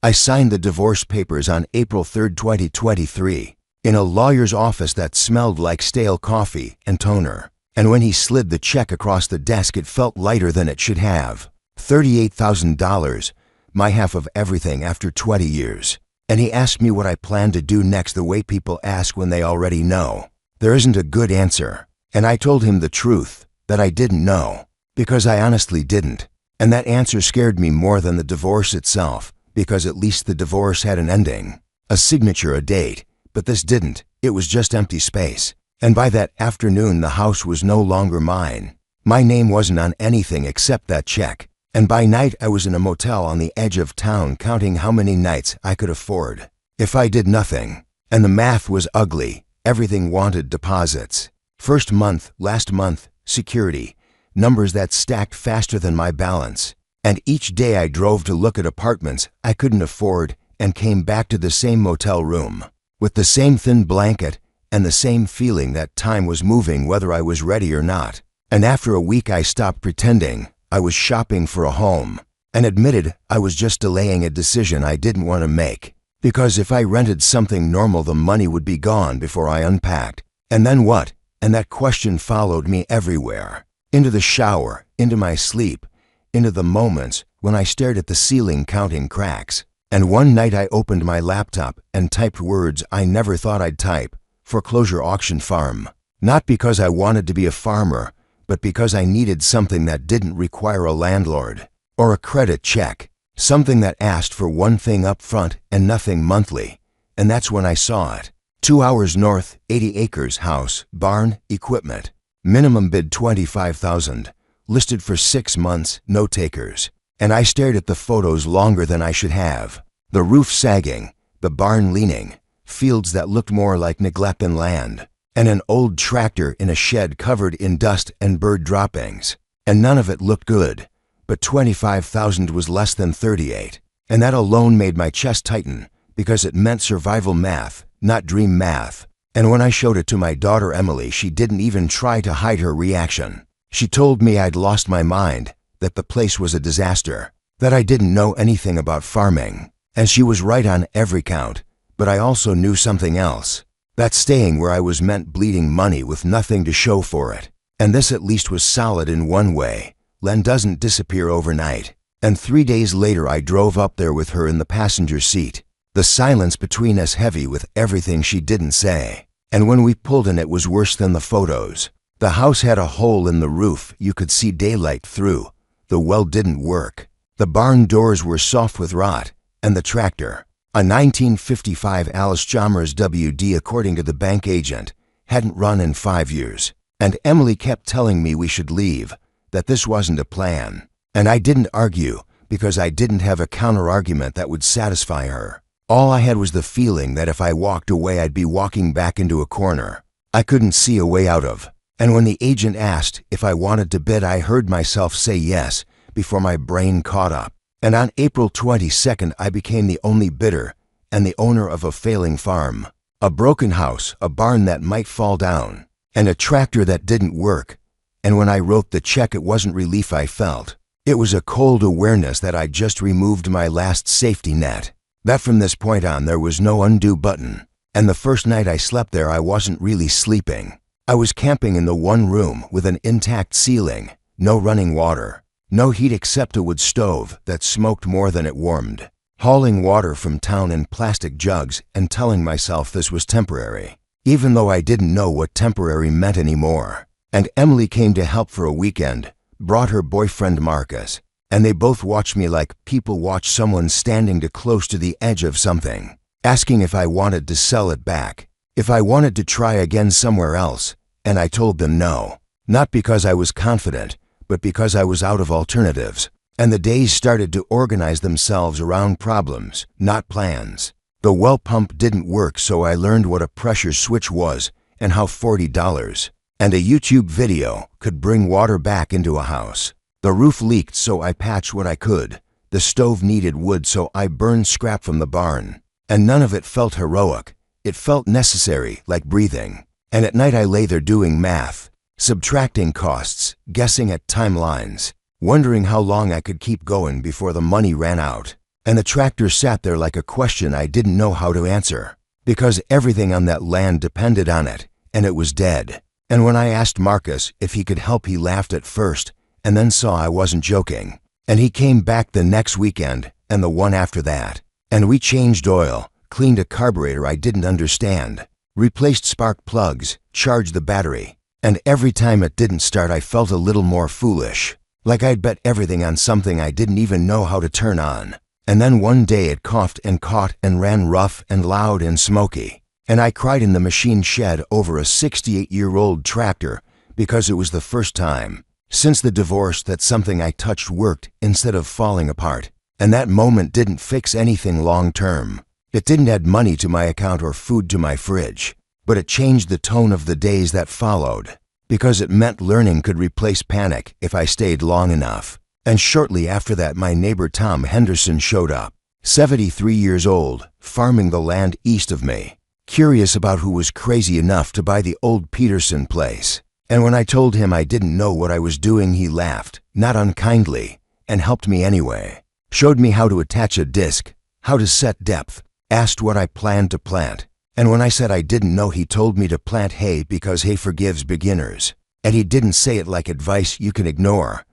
I signed the divorce papers on April 3, 2023, in a lawyer's office that smelled like stale coffee and toner. And when he slid the check across the desk, it felt lighter than it should have. $38,000, my half of everything after 20 years. And he asked me what I planned to do next, the way people ask when they already know. There isn't a good answer. And I told him the truth, that I didn't know, because I honestly didn't. And that answer scared me more than the divorce itself, because at least the divorce had an ending, a signature, a date. But this didn't. It was just empty space. And by that afternoon, the house was no longer mine. My name wasn't on anything except that check. And by night, I was in a motel on the edge of town, counting how many nights I could afford if I did nothing. And the math was ugly. Everything wanted deposits. First month, last month, security, numbers that stacked faster than my balance. And each day I drove to look at apartments I couldn't afford and came back to the same motel room, with the same thin blanket and the same feeling that time was moving whether I was ready or not. And after a week, I stopped pretending I was shopping for a home and admitted I was just delaying a decision I didn't want to make. Because if I rented something normal, the money would be gone before I unpacked. And then what? And that question followed me everywhere. Into the shower, into my sleep, into the moments when I stared at the ceiling counting cracks. And one night I opened my laptop and typed words I never thought I'd type: foreclosure auction farm. Not because I wanted to be a farmer, but because I needed something that didn't require a landlord or a credit check. Something that asked for one thing up front and nothing monthly. And that's when I saw it. 2 hours north, 80 acres, house, barn, equipment. Minimum bid $25,000. Listed for 6 months, no takers. And I stared at the photos longer than I should have. The roof sagging, the barn leaning, fields that looked more like neglect than land, and an old tractor in a shed covered in dust and bird droppings. And none of it looked good. But $25,000 was less than $38,000. And that alone made my chest tighten, because it meant survival math, not dream math. And when I showed it to my daughter Emily, she didn't even try to hide her reaction. She told me I'd lost my mind, that the place was a disaster, that I didn't know anything about farming. And she was right on every count. But I also knew something else. That staying where I was meant bleeding money with nothing to show for it. And this at least was solid in one way. Len doesn't disappear overnight. And 3 days later I drove up there with her in the passenger seat. The silence between us heavy with everything she didn't say. And when we pulled in, it was worse than the photos. The house had a hole in the roof you could see daylight through. The well didn't work. The barn doors were soft with rot. And the tractor, a 1955 Alice Chalmers WD according to the bank agent, hadn't run in 5 years. And Emily kept telling me we should leave, that this wasn't a plan. And I didn't argue, because I didn't have a counter-argument that would satisfy her. All I had was the feeling that if I walked away, I'd be walking back into a corner I couldn't see a way out of. And when the agent asked if I wanted to bid, I heard myself say yes before my brain caught up. And on April 22nd, I became the only bidder and the owner of a failing farm, a broken house, a barn that might fall down, and a tractor that didn't work. And when I wrote the check, it wasn't relief I felt. It was a cold awareness that I'd just removed my last safety net. That from this point on, there was no undo button. And the first night I slept there, I wasn't really sleeping. I was camping in the one room with an intact ceiling, no running water, no heat except a wood stove that smoked more than it warmed, hauling water from town in plastic jugs and telling myself this was temporary, even though I didn't know what temporary meant anymore. And Emily came to help for a weekend, brought her boyfriend Marcus, and they both watched me like people watch someone standing too close to the edge of something, asking if I wanted to sell it back, if I wanted to try again somewhere else, and I told them no. Not because I was confident, but because I was out of alternatives. And the days started to organize themselves around problems, not plans. The well pump didn't work, so I learned what a pressure switch was and how $40 and a YouTube video could bring water back into a house. The roof leaked, so I patched what I could. The stove needed wood, so I burned scrap from the barn. And none of it felt heroic. It felt necessary, like breathing. And at night I lay there doing math, subtracting costs, guessing at timelines, wondering how long I could keep going before the money ran out. And the tractor sat there like a question I didn't know how to answer, because everything on that land depended on it, and it was dead. And when I asked Marcus if he could help, he laughed at first, and then saw I wasn't joking. And he came back the next weekend, and the one after that. And we changed oil, cleaned a carburetor I didn't understand, replaced spark plugs, charged the battery. And every time it didn't start, I felt a little more foolish, like I'd bet everything on something I didn't even know how to turn on. And then one day it coughed and caught and ran rough and loud and smoky. And I cried in the machine shed over a 68-year-old tractor, because it was the first time since the divorce that something I touched worked instead of falling apart. And that moment didn't fix anything long term. It didn't add money to my account or food to my fridge, but it changed the tone of the days that followed, because it meant learning could replace panic if I stayed long enough. And shortly after that, my neighbor Tom Henderson showed up, 73 years old, farming the land east of me, curious about who was crazy enough to buy the old Peterson place. And when I told him I didn't know what I was doing, he laughed, not unkindly, and helped me anyway. Showed me how to attach a disc, how to set depth, asked what I planned to plant. And when I said I didn't know, he told me to plant hay because hay forgives beginners. And he didn't say it like advice you can ignore.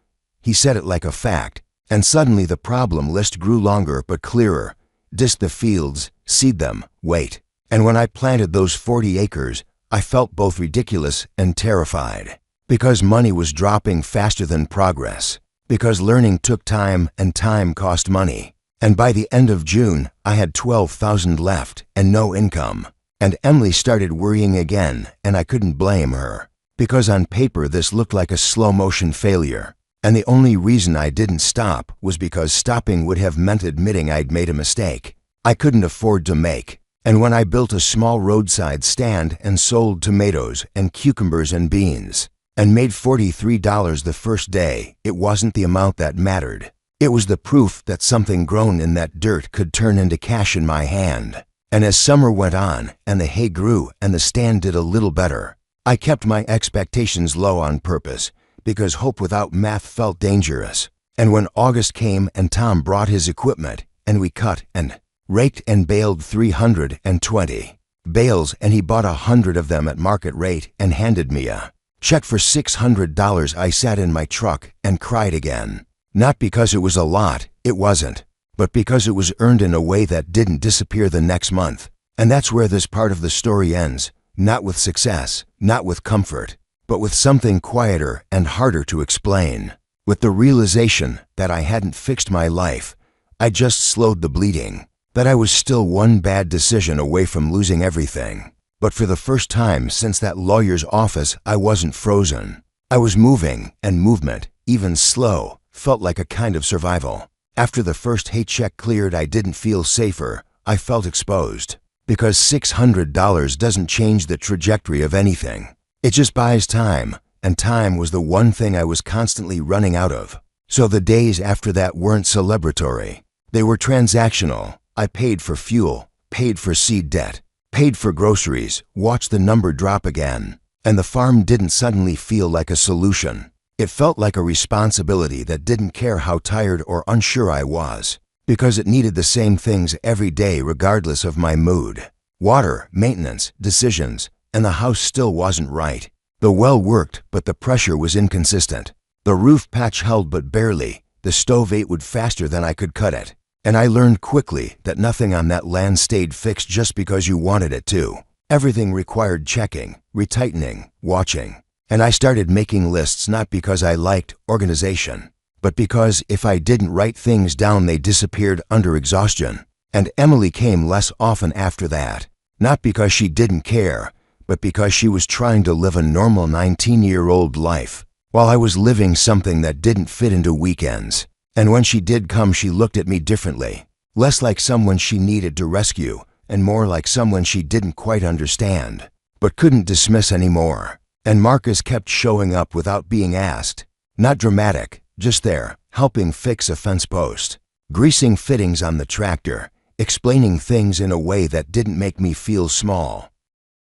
He said it like a fact. And suddenly the problem list grew longer but clearer. Disc the fields, seed them, wait. And when I planted those 40 acres, I felt both ridiculous and terrified. Because money was dropping faster than progress. Because learning took time and time cost money. And by the end of June, I had $12,000 left and no income. And Emily started worrying again, and I couldn't blame her. Because on paper this looked like a slow-motion failure. And the only reason I didn't stop was because stopping would have meant admitting I'd made a mistake I couldn't afford to make. And when I built a small roadside stand and sold tomatoes and cucumbers and beans, and made $43 the first day, it wasn't the amount that mattered. It was the proof that something grown in that dirt could turn into cash in my hand. And as summer went on, and the hay grew, and the stand did a little better, I kept my expectations low on purpose, because hope without math felt dangerous. And when August came and Tom brought his equipment, and we cut and raked and baled 320 bales, and he bought 100 of them at market rate and handed me a check for $600, I sat in my truck and cried again. Not because it was a lot, it wasn't, but because it was earned in a way that didn't disappear the next month. And that's where this part of the story ends, not with success, not with comfort, but with something quieter and harder to explain. With the realization that I hadn't fixed my life, I just slowed the bleeding, that I was still one bad decision away from losing everything. But for the first time since that lawyer's office, I wasn't frozen. I was moving, and movement, even slow, felt like a kind of survival. After the first hay check cleared, I didn't feel safer. I felt exposed. Because $600 doesn't change the trajectory of anything. It just buys time, and time was the one thing I was constantly running out of. So the days after that weren't celebratory. They were transactional. I paid for fuel, paid for seed debt, paid for groceries, watched the number drop again. And the farm didn't suddenly feel like a solution. It felt like a responsibility that didn't care how tired or unsure I was, because it needed the same things every day regardless of my mood. Water, maintenance, decisions, and the house still wasn't right. The well worked, but the pressure was inconsistent. The roof patch held but barely. The stove ate wood faster than I could cut it. And I learned quickly that nothing on that land stayed fixed just because you wanted it to. Everything required checking, retightening, watching. And I started making lists not because I liked organization, but because if I didn't write things down, they disappeared under exhaustion. And Emily came less often after that, not because she didn't care, but because she was trying to live a normal 19-year-old life, while I was living something that didn't fit into weekends. And when she did come, she looked at me differently, less like someone she needed to rescue, and more like someone she didn't quite understand, but couldn't dismiss anymore. And Marcus kept showing up without being asked. Not dramatic, just there, helping fix a fence post, greasing fittings on the tractor, explaining things in a way that didn't make me feel small.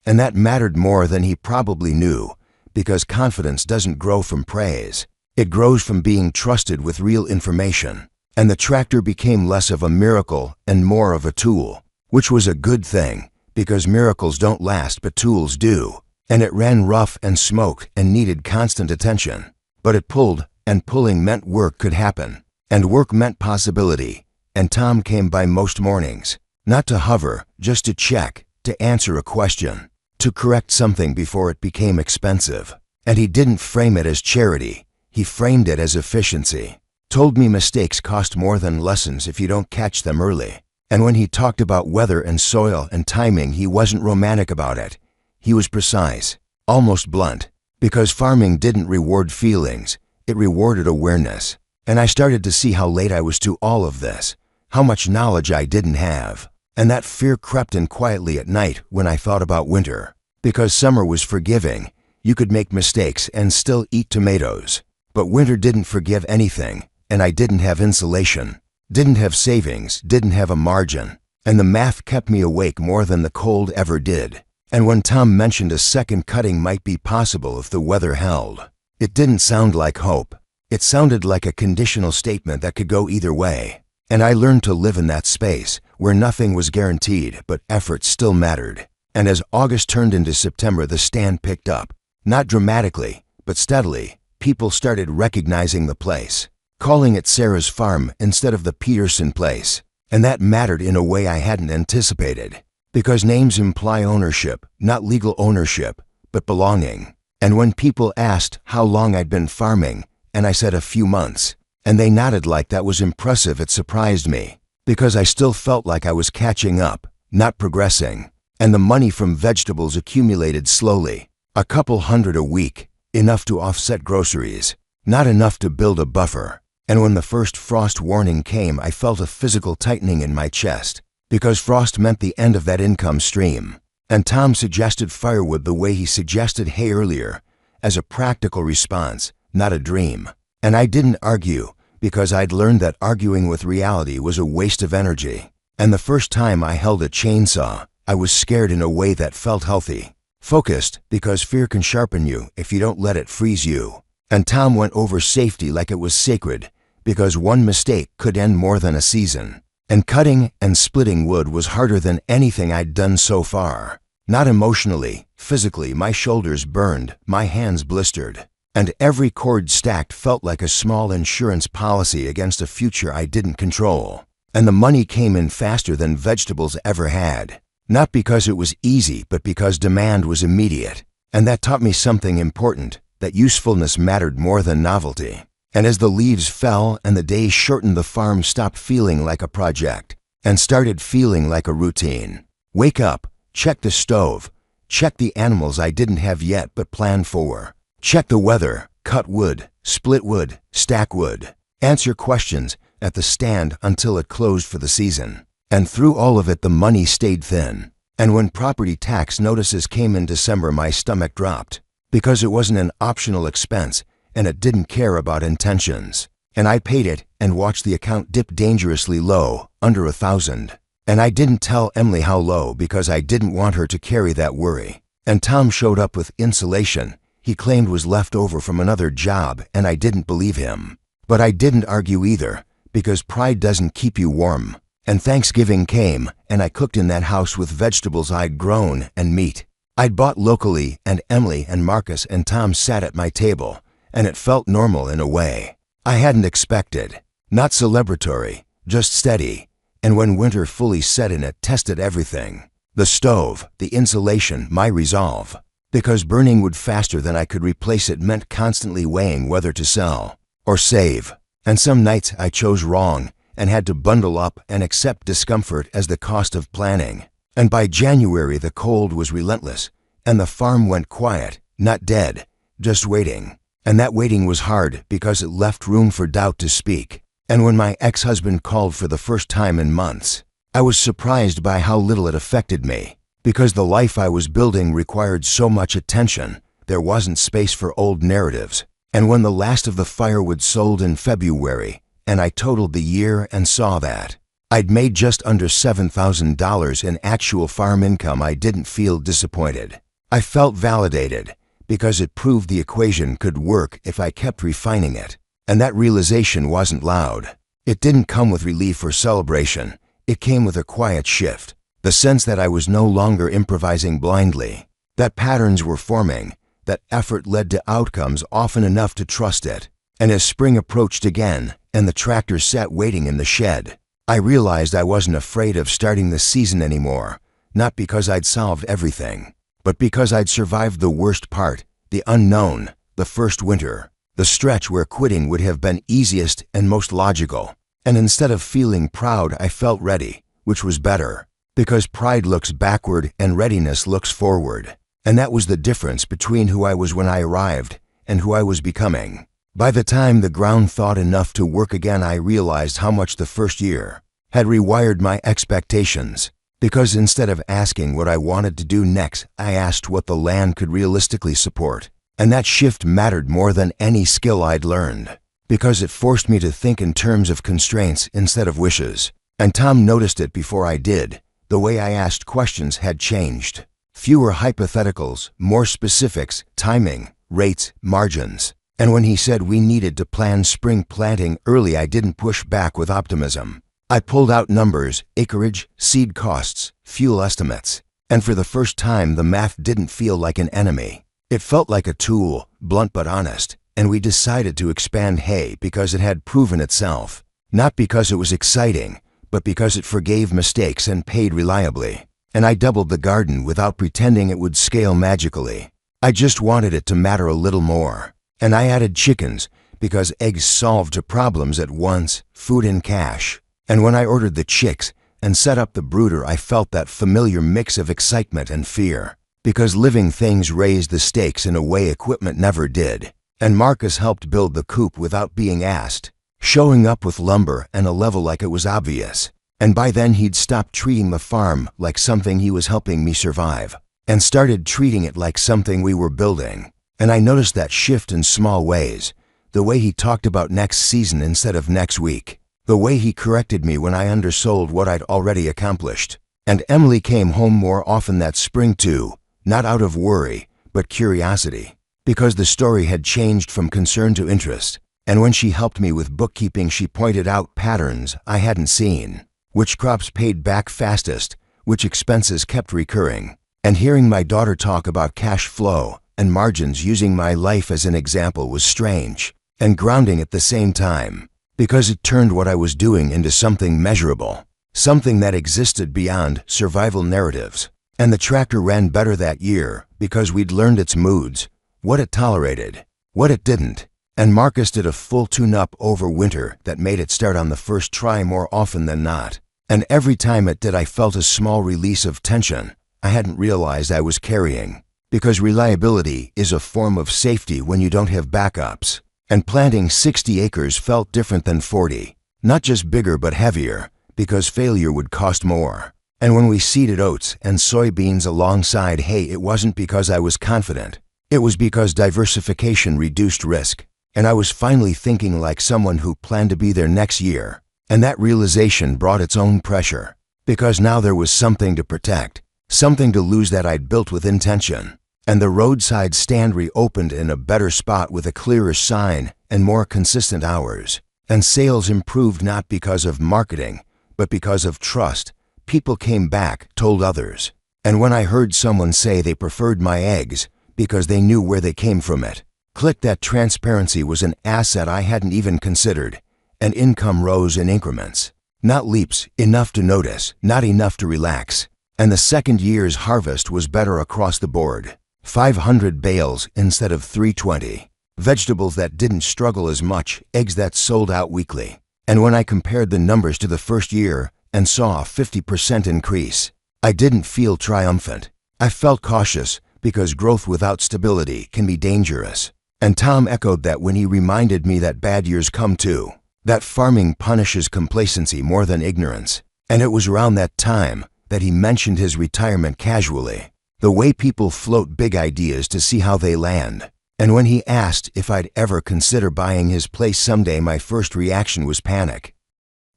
And that mattered more than he probably knew, because confidence doesn't grow from praise. It grows from being trusted with real information. and the tractor became less of a miracle and more of a tool, which was a good thing, because miracles don't last but tools do. And it ran rough and smoked and needed constant attention. But it pulled, and pulling meant work could happen. And work meant possibility. And Tom came by most mornings. Not to hover, just to check, to answer a question, to correct something before it became expensive. And he didn't frame it as charity. He framed it as efficiency. Told me mistakes cost more than lessons if you don't catch them early. And when he talked about weather and soil and timing, he wasn't romantic about it. He was precise, almost blunt, because farming didn't reward feelings, it rewarded awareness. And I started to see how late I was to all of this, how much knowledge I didn't have. And that fear crept in quietly at night when I thought about winter. Because summer was forgiving, you could make mistakes and still eat tomatoes. But winter didn't forgive anything, and I didn't have insulation, didn't have savings, didn't have a margin. And the math kept me awake more than the cold ever did. And when Tom mentioned a second cutting might be possible if the weather held, it didn't sound like hope. It sounded like a conditional statement that could go either way. And I learned to live in that space where nothing was guaranteed, but effort still mattered. And as August turned into September, the stand picked up. Not dramatically, but steadily. People started recognizing the place, calling it Sarah's farm instead of the Peterson place. And that mattered in a way I hadn't anticipated. Because names imply ownership, not legal ownership, but belonging. And when people asked how long I'd been farming, and I said a few months, and they nodded like that was impressive, it surprised me. Because I still felt like I was catching up, not progressing. And the money from vegetables accumulated slowly. A couple hundred a week, enough to offset groceries, not enough to build a buffer. And when the first frost warning came, I felt a physical tightening in my chest. Because frost meant the end of that income stream. And Tom suggested firewood the way he suggested hay earlier, as a practical response, not a dream. And I didn't argue, because I'd learned that arguing with reality was a waste of energy. And the first time I held a chainsaw, I was scared in a way that felt healthy. Focused, because fear can sharpen you if you don't let it freeze you. And Tom went over safety like it was sacred, because one mistake could end more than a season. And cutting and splitting wood was harder than anything I'd done so far. Not emotionally, physically, my shoulders burned, my hands blistered. And every cord stacked felt like a small insurance policy against a future I didn't control. And the money came in faster than vegetables ever had. Not because it was easy, but because demand was immediate. And that taught me something important, that usefulness mattered more than novelty. And as the leaves fell and the days shortened, the farm stopped feeling like a project and started feeling like a routine. Wake up, check the stove, check the animals I didn't have yet but planned for, check the weather, cut wood, split wood, stack wood, answer questions at the stand until it closed for the season. And through all of it, the money stayed thin. And when property tax notices came in December, my stomach dropped, because it wasn't an optional expense, and it didn't care about intentions. And I paid it and watched the account dip dangerously low, under 1,000. And I didn't tell Emily how low because I didn't want her to carry that worry. And Tom showed up with insulation he claimed was left over from another job, and I didn't believe him. But I didn't argue either, because pride doesn't keep you warm. And Thanksgiving came, and I cooked in that house with vegetables I'd grown and meat I'd bought locally, and Emily and Marcus and Tom sat at my table. And it felt normal in a way I hadn't expected. Not celebratory, just steady. And when winter fully set in, it tested everything. The stove, the insulation, my resolve. Because burning wood faster than I could replace it meant constantly weighing whether to sell or save. And some nights I chose wrong and had to bundle up and accept discomfort as the cost of planning. And by January the cold was relentless, and the farm went quiet, not dead, just waiting. And that waiting was hard because it left room for doubt to speak. And when my ex-husband called for the first time in months, I was surprised by how little it affected me. Because the life I was building required so much attention, there wasn't space for old narratives. And when the last of the firewood sold in February, and I totaled the year and saw that I'd made just under $7,000 in actual farm income, I didn't feel disappointed. I felt validated, because it proved the equation could work if I kept refining it. And that realization wasn't loud. It didn't come with relief or celebration. It came with a quiet shift, the sense that I was no longer improvising blindly, that patterns were forming, that effort led to outcomes often enough to trust it. And as spring approached again, and the tractor sat waiting in the shed, I realized I wasn't afraid of starting the season anymore, not because I'd solved everything, but because I'd survived the worst part, the unknown, the first winter, the stretch where quitting would have been easiest and most logical. And instead of feeling proud, I felt ready, which was better, because pride looks backward and readiness looks forward. And that was the difference between who I was when I arrived and who I was becoming. By the time the ground thawed enough to work again, I realized how much the first year had rewired my expectations. Because instead of asking what I wanted to do next, I asked what the land could realistically support. And that shift mattered more than any skill I'd learned, because it forced me to think in terms of constraints instead of wishes. And Tom noticed it before I did. The way I asked questions had changed. Fewer hypotheticals, more specifics, timing, rates, margins. And when he said we needed to plan spring planting early, I didn't push back with optimism. I pulled out numbers, acreage, seed costs, fuel estimates. And for the first time, the math didn't feel like an enemy. It felt like a tool, blunt but honest. And we decided to expand hay because it had proven itself. Not because it was exciting, but because it forgave mistakes and paid reliably. And I doubled the garden without pretending it would scale magically. I just wanted it to matter a little more. And I added chickens because eggs solved problems at once, food and cash. And when I ordered the chicks and set up the brooder, I felt that familiar mix of excitement and fear. Because living things raised the stakes in a way equipment never did. And Marcus helped build the coop without being asked, showing up with lumber and a level like it was obvious. And by then he'd stopped treating the farm like something he was helping me survive, and started treating it like something we were building. And I noticed that shift in small ways. The way he talked about next season instead of next week. The way he corrected me when I undersold what I'd already accomplished. And Emily came home more often that spring too, not out of worry, but curiosity. Because the story had changed from concern to interest. And when she helped me with bookkeeping, she pointed out patterns I hadn't seen. Which crops paid back fastest, which expenses kept recurring. And hearing my daughter talk about cash flow and margins using my life as an example was strange and grounding at the same time, because it turned what I was doing into something measurable, something that existed beyond survival narratives. And the tractor ran better that year because we'd learned its moods, what it tolerated, what it didn't. And Marcus did a full tune-up over winter that made it start on the first try more often than not. And every time it did, I felt a small release of tension I hadn't realized I was carrying. Because reliability is a form of safety when you don't have backups. And planting 60 acres felt different than 40. Not just bigger but heavier, because failure would cost more. And when we seeded oats and soybeans alongside hay, it wasn't because I was confident. It was because diversification reduced risk. And I was finally thinking like someone who planned to be there next year. And that realization brought its own pressure, because now there was something to protect, something to lose that I'd built with intention. And the roadside stand reopened in a better spot with a clearer sign and more consistent hours. And sales improved not because of marketing, but because of trust. People came back, told others. And when I heard someone say they preferred my eggs because they knew where they came from, it clicked that transparency was an asset I hadn't even considered. And income rose in increments. Not leaps, enough to notice, not enough to relax. And the second year's harvest was better across the board. 500 bales instead of 320. Vegetables that didn't struggle as much, eggs that sold out weekly. And when I compared the numbers to the first year and saw a 50% increase, I didn't feel triumphant. I felt cautious, because growth without stability can be dangerous. And Tom echoed that when he reminded me that bad years come too. That farming punishes complacency more than ignorance. And it was around that time that he mentioned his retirement casually. The way people float big ideas to see how they land. And when he asked if I'd ever consider buying his place someday, my first reaction was panic.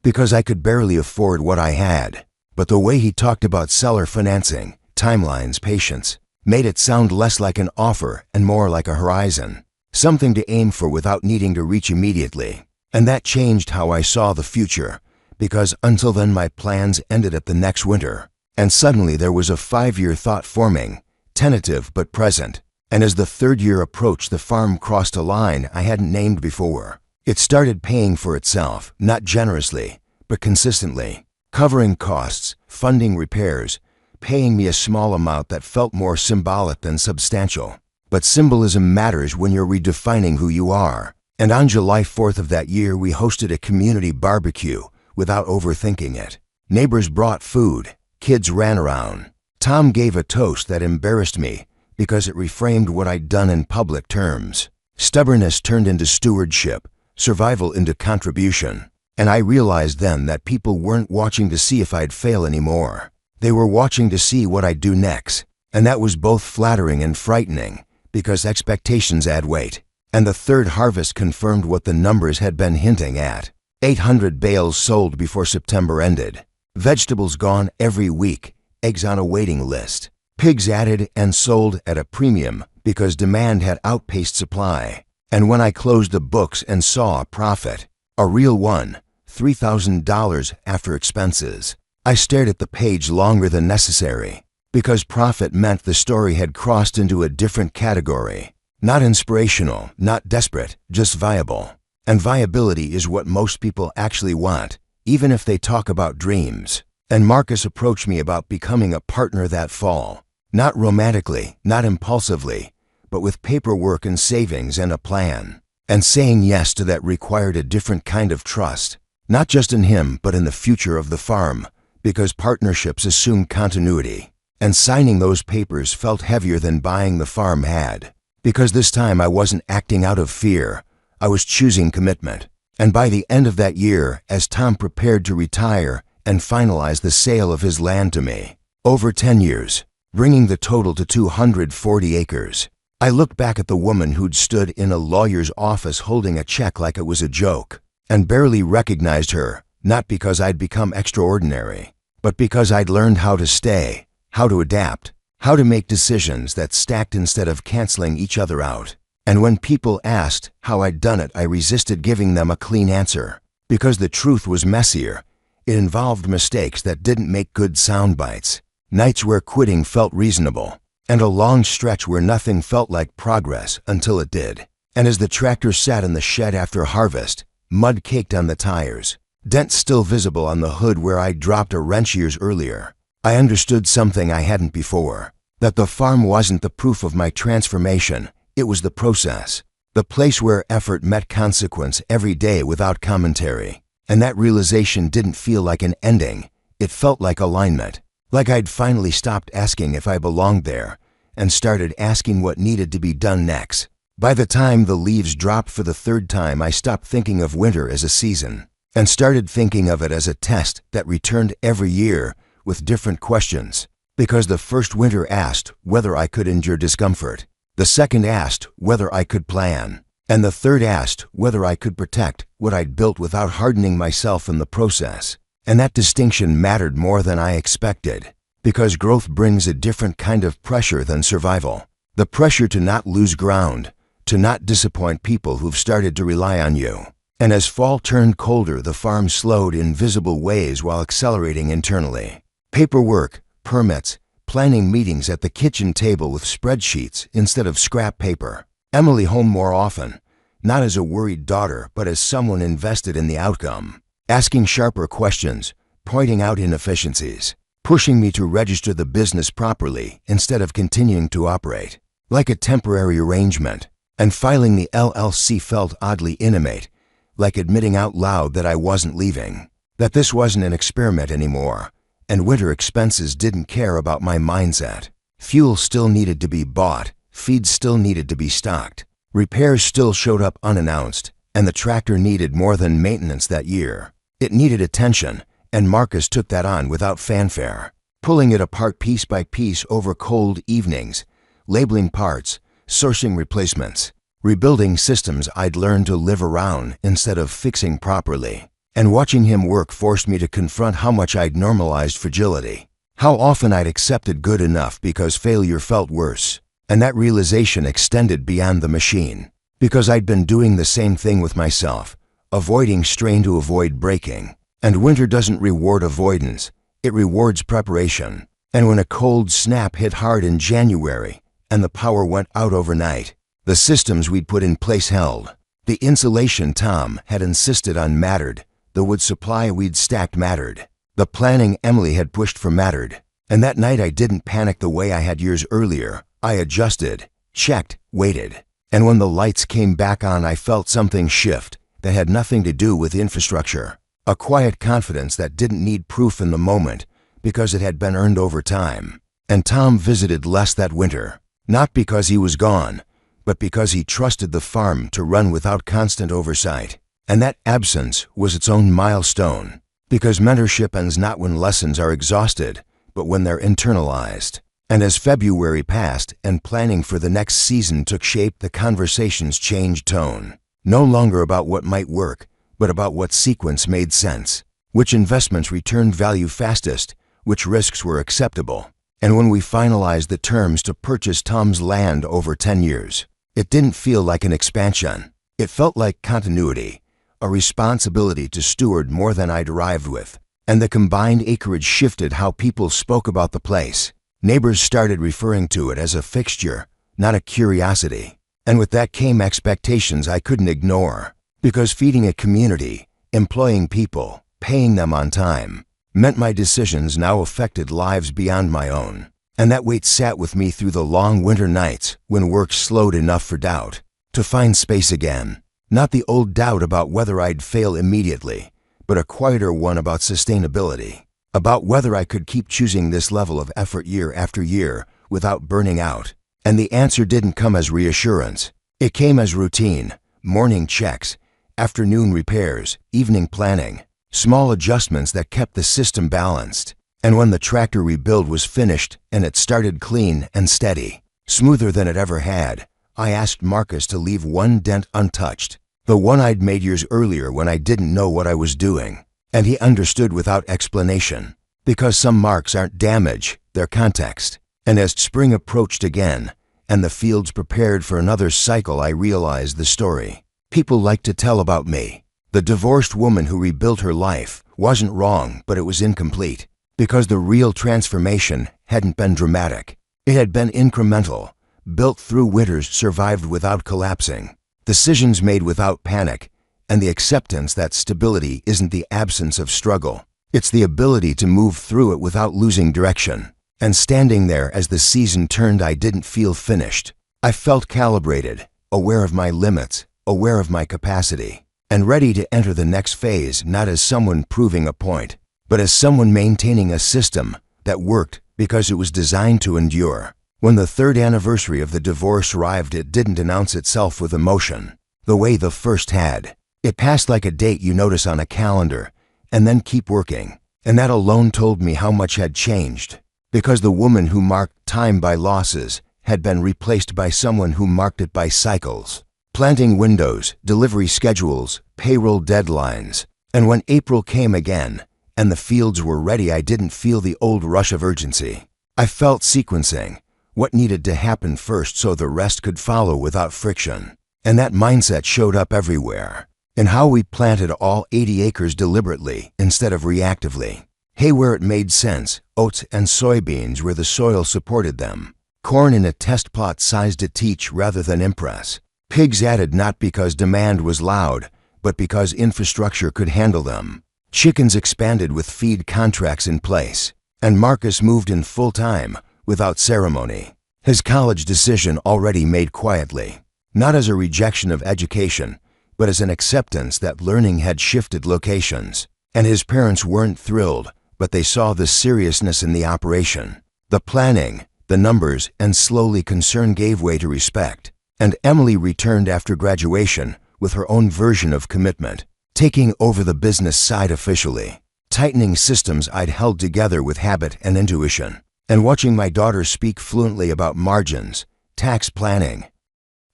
Because I could barely afford what I had. But the way he talked about seller financing, timelines, patience, made it sound less like an offer and more like a horizon. Something to aim for without needing to reach immediately. And that changed how I saw the future, because until then my plans ended at the next winter. And suddenly there was a 5-year thought forming, tentative but present. And as the 3rd year approached, the farm crossed a line I hadn't named before. It started paying for itself, not generously, but consistently, covering costs, funding repairs, paying me a small amount that felt more symbolic than substantial. But symbolism matters when you're redefining who you are. And on July 4th of that year, we hosted a community barbecue without overthinking it. Neighbors brought food, kids ran around. Tom gave a toast that embarrassed me because it reframed what I'd done in public terms. Stubbornness turned into stewardship, survival into contribution. And I realized then that people weren't watching to see if I'd fail anymore. They were watching to see what I'd do next. And that was both flattering and frightening, because expectations add weight. And the 3rd harvest confirmed what the numbers had been hinting at. 800 bales sold before September ended. Vegetables gone every week, eggs on a waiting list. Pigs added and sold at a premium because demand had outpaced supply. And when I closed the books and saw a profit, a real one, $3,000 after expenses, I stared at the page longer than necessary, because profit meant the story had crossed into a different category. Not inspirational, not desperate, just viable. And viability is what most people actually want, even if they talk about dreams. And Marcus approached me about becoming a partner that fall. Not romantically, not impulsively, but with paperwork and savings and a plan. And saying yes to that required a different kind of trust, not just in him, but in the future of the farm, because partnerships assume continuity. And signing those papers felt heavier than buying the farm had. Because this time I wasn't acting out of fear, I was choosing commitment. And by the end of that year, as Tom prepared to retire and finalize the sale of his land to me, over 10 years, bringing the total to 240 acres, I looked back at the woman who'd stood in a lawyer's office holding a check like it was a joke, and barely recognized her, not because I'd become extraordinary, but because I'd learned how to stay, how to adapt, how to make decisions that stacked instead of canceling each other out. And when people asked how I'd done it, I resisted giving them a clean answer, because the truth was messier. It involved mistakes that didn't make good sound bites, nights where quitting felt reasonable, and a long stretch where nothing felt like progress until it did. And as the tractor sat in the shed after harvest, mud caked on the tires, dents still visible on the hood where I'd dropped a wrench years earlier, I understood something I hadn't before, that the farm wasn't the proof of my transformation, it was the process, the place where effort met consequence every day without commentary. And that realization didn't feel like an ending, it felt like alignment, like I'd finally stopped asking if I belonged there and started asking what needed to be done next. By the time the leaves dropped for the 3rd time, I stopped thinking of winter as a season and started thinking of it as a test that returned every year with different questions, because the first winter asked whether I could endure discomfort, the second asked whether I could plan, and the third asked whether I could protect what I'd built without hardening myself in the process. And that distinction mattered more than I expected, because growth brings a different kind of pressure than survival. The pressure to not lose ground, to not disappoint people who've started to rely on you. And as fall turned colder, the farm slowed in visible ways while accelerating internally. Paperwork, permits, planning meetings at the kitchen table with spreadsheets instead of scrap paper. Emily home more often, not as a worried daughter, but as someone invested in the outcome, asking sharper questions, pointing out inefficiencies, pushing me to register the business properly instead of continuing to operate, like a temporary arrangement. And filing the LLC felt oddly intimate, like admitting out loud that I wasn't leaving, that this wasn't an experiment anymore, and winter expenses didn't care about my mindset. Fuel still needed to be bought, feed still needed to be stocked, repairs still showed up unannounced, and the tractor needed more than maintenance that year. It needed attention, and Marcus took that on without fanfare, pulling it apart piece by piece over cold evenings, labeling parts, sourcing replacements, rebuilding systems I'd learned to live around instead of fixing properly. And watching him work forced me to confront how much I'd normalized fragility, how often I'd accepted good enough because failure felt worse. And that realization extended beyond the machine, because I'd been doing the same thing with myself, avoiding strain to avoid breaking. And winter doesn't reward avoidance, it rewards preparation. And when a cold snap hit hard in January and the power went out overnight, the systems we'd put in place held. The insulation Tom had insisted on mattered. The wood supply we'd stacked mattered. The planning Emily had pushed for mattered. And that night I didn't panic the way I had years earlier. I adjusted, checked, waited. And when the lights came back on, I felt something shift that had nothing to do with infrastructure. A quiet confidence that didn't need proof in the moment because it had been earned over time. And Tom visited less that winter, not because he was gone, but because he trusted the farm to run without constant oversight. And that absence was its own milestone, because mentorship ends not when lessons are exhausted, but when they're internalized. And as February passed and planning for the next season took shape, the conversations changed tone. No longer about what might work, but about what sequence made sense, which investments returned value fastest, which risks were acceptable. And when we finalized the terms to purchase Tom's land over 10 years, it didn't feel like an expansion. It felt like continuity, a responsibility to steward more than I'd arrived with. And the combined acreage shifted how people spoke about the place. Neighbors started referring to it as a fixture, not a curiosity. And with that came expectations I couldn't ignore, because feeding a community, employing people, paying them on time, meant my decisions now affected lives beyond my own. And that weight sat with me through the long winter nights when work slowed enough for doubt to find space again. Not the old doubt about whether I'd fail immediately, but a quieter one about sustainability, about whether I could keep choosing this level of effort year after year without burning out. And the answer didn't come as reassurance. It came as routine, morning checks, afternoon repairs, evening planning, small adjustments that kept the system balanced. And when the tractor rebuild was finished and it started clean and steady, smoother than it ever had, I asked Marcus to leave one dent untouched, the one I'd made years earlier when I didn't know what I was doing. And he understood without explanation, because some marks aren't damage, they're context. And as spring approached again, and the fields prepared for another cycle, I realized the story people like to tell about me. The divorced woman who rebuilt her life wasn't wrong, but it was incomplete, because the real transformation hadn't been dramatic. It had been incremental, built through winters, survived without collapsing, decisions made without panic, and the acceptance that stability isn't the absence of struggle. It's the ability to move through it without losing direction. And standing there as the season turned, I didn't feel finished. I felt calibrated, aware of my limits, aware of my capacity, and ready to enter the next phase, not as someone proving a point, but as someone maintaining a system that worked because it was designed to endure. When the third anniversary of the divorce arrived, it didn't announce itself with emotion, the way the first had. It passed like a date you notice on a calendar, and then keep working. And that alone told me how much had changed, because the woman who marked time by losses had been replaced by someone who marked it by cycles. Planting windows, delivery schedules, payroll deadlines. And when April came again, and the fields were ready, I didn't feel the old rush of urgency. I felt sequencing, what needed to happen first so the rest could follow without friction. And that mindset showed up everywhere, in how we planted all 80 acres deliberately instead of reactively. Hay where it made sense, oats and soybeans where the soil supported them. Corn in a test plot sized to teach rather than impress. Pigs added not because demand was loud, but because infrastructure could handle them. Chickens expanded with feed contracts in place. And Marcus moved in full-time, without ceremony. His college decision already made quietly, not as a rejection of education, but as an acceptance that learning had shifted locations. And his parents weren't thrilled, but they saw the seriousness in the operation. The planning, the numbers, and slowly concern gave way to respect. And Emily returned after graduation with her own version of commitment, taking over the business side officially, tightening systems I'd held together with habit and intuition, and watching my daughter speak fluently about margins, tax planning,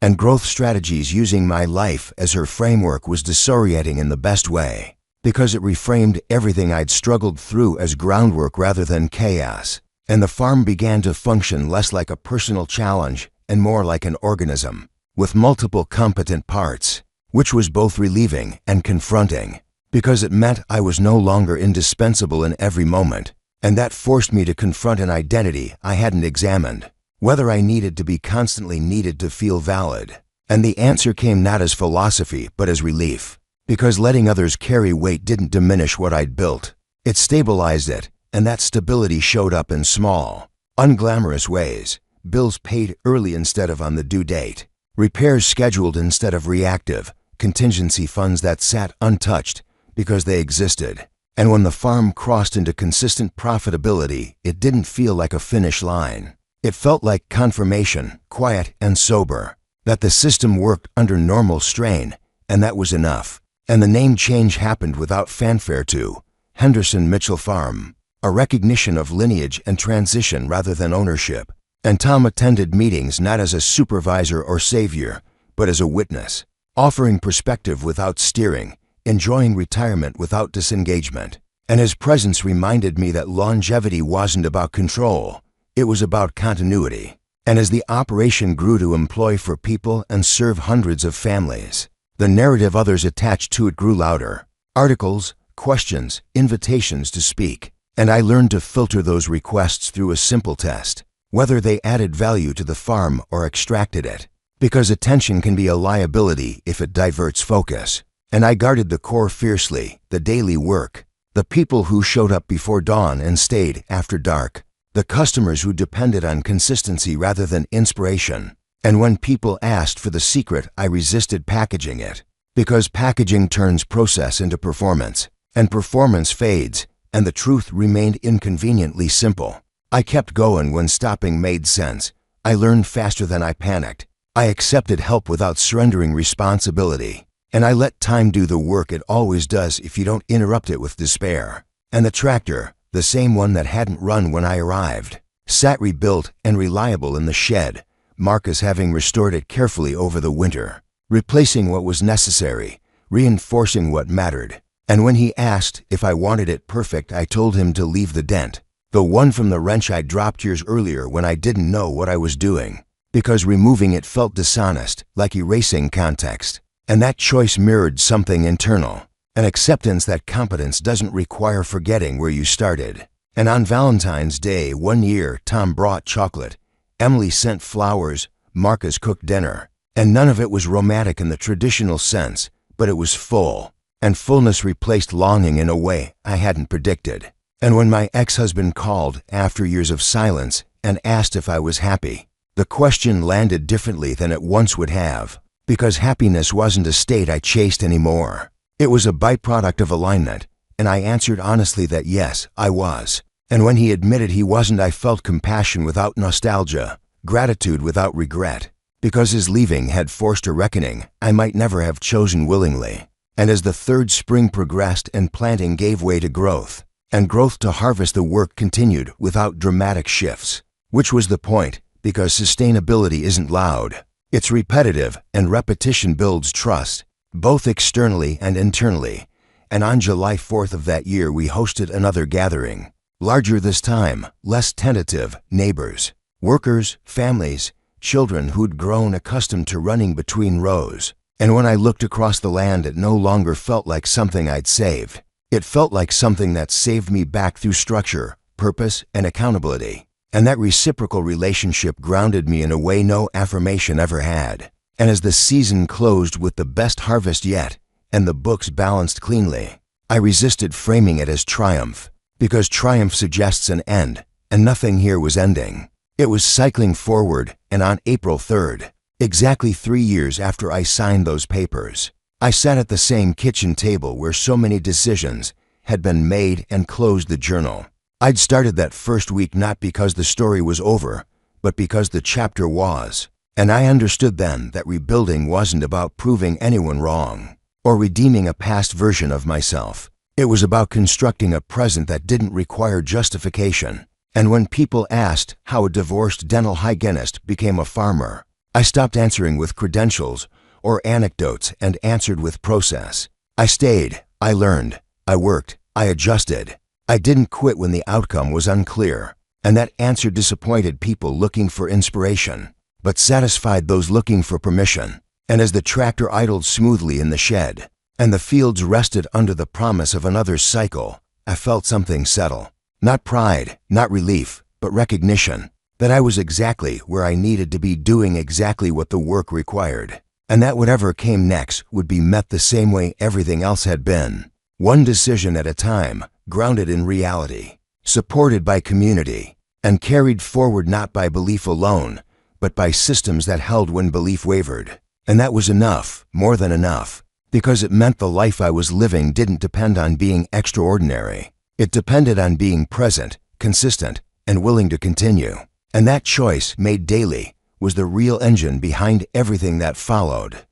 and growth strategies using my life as her framework was disorienting in the best way, because it reframed everything I'd struggled through as groundwork rather than chaos. And the farm began to function less like a personal challenge and more like an organism, with multiple competent parts, which was both relieving and confronting, because it meant I was no longer indispensable in every moment, and that forced me to confront an identity I hadn't examined, whether I needed to be constantly needed to feel valid. And the answer came not as philosophy, but as relief, because letting others carry weight didn't diminish what I'd built. It stabilized it, and that stability showed up in small, unglamorous ways. Bills paid early instead of on the due date, repairs scheduled instead of reactive, contingency funds that sat untouched because they existed. And when the farm crossed into consistent profitability, it didn't feel like a finish line. It felt like confirmation, quiet and sober, that the system worked under normal strain, and that was enough. And the name change happened without fanfare too. Henderson Mitchell Farm, a recognition of lineage and transition rather than ownership. And Tom attended meetings not as a supervisor or savior, but as a witness, offering perspective without steering, enjoying retirement without disengagement. And his presence reminded me that longevity wasn't about control, it was about continuity. And as the operation grew to employ for people and serve hundreds of families, the narrative others attached to it grew louder. Articles, questions, invitations to speak. And I learned to filter those requests through a simple test, whether they added value to the farm or extracted it. Because attention can be a liability if it diverts focus. And I guarded the core fiercely, the daily work, the people who showed up before dawn and stayed after dark, the customers who depended on consistency rather than inspiration. And when people asked for the secret, I resisted packaging it. Because packaging turns process into performance, and performance fades, and the truth remained inconveniently simple. I kept going when stopping made sense. I learned faster than I panicked. I accepted help without surrendering responsibility. And I let time do the work it always does if you don't interrupt it with despair. And the tractor, the same one that hadn't run when I arrived, sat rebuilt and reliable in the shed, Marcus having restored it carefully over the winter, replacing what was necessary, reinforcing what mattered. And when he asked if I wanted it perfect, I told him to leave the dent, the one from the wrench I dropped years earlier when I didn't know what I was doing, because removing it felt dishonest, like erasing context. And that choice mirrored something internal, an acceptance that competence doesn't require forgetting where you started. And on Valentine's Day one year, Tom brought chocolate, Emily sent flowers, Marcus cooked dinner, and none of it was romantic in the traditional sense, but it was full, and fullness replaced longing in a way I hadn't predicted. And when my ex-husband called after years of silence and asked if I was happy, the question landed differently than it once would have, because happiness wasn't a state I chased anymore. It was a byproduct of alignment, and I answered honestly that yes, I was. And when he admitted he wasn't, I felt compassion without nostalgia, gratitude without regret, because his leaving had forced a reckoning I might never have chosen willingly. And as the third spring progressed and planting gave way to growth, and growth to harvest, the work continued without dramatic shifts, which was the point, because sustainability isn't loud. It's repetitive, and repetition builds trust, both externally and internally. And on July 4th of that year, we hosted another gathering, larger this time, less tentative, neighbors, workers, families, children who'd grown accustomed to running between rows. And when I looked across the land, it no longer felt like something I'd saved. It felt like something that saved me back through structure, purpose, and accountability. And that reciprocal relationship grounded me in a way no affirmation ever had. And as the season closed with the best harvest yet, and the books balanced cleanly, I resisted framing it as triumph, because triumph suggests an end, and nothing here was ending. It was cycling forward, and on April 3rd, exactly 3 years after I signed those papers, I sat at the same kitchen table where so many decisions had been made and closed the journal. I'd started that first week not because the story was over, but because the chapter was. And I understood then that rebuilding wasn't about proving anyone wrong or redeeming a past version of myself. It was about constructing a present that didn't require justification. And when people asked how a divorced dental hygienist became a farmer, I stopped answering with credentials or anecdotes and answered with process. I stayed, I learned, I worked, I adjusted. I didn't quit when the outcome was unclear, and that answer disappointed people looking for inspiration, but satisfied those looking for permission. And as the tractor idled smoothly in the shed, and the fields rested under the promise of another cycle, I felt something settle. Not pride, not relief, but recognition that I was exactly where I needed to be, doing exactly what the work required, and that whatever came next would be met the same way everything else had been. One decision at a time, grounded in reality, supported by community, and carried forward not by belief alone, but by systems that held when belief wavered. And that was enough, more than enough, because it meant the life I was living didn't depend on being extraordinary. It depended on being present, consistent, and willing to continue. And that choice, made daily, was the real engine behind everything that followed.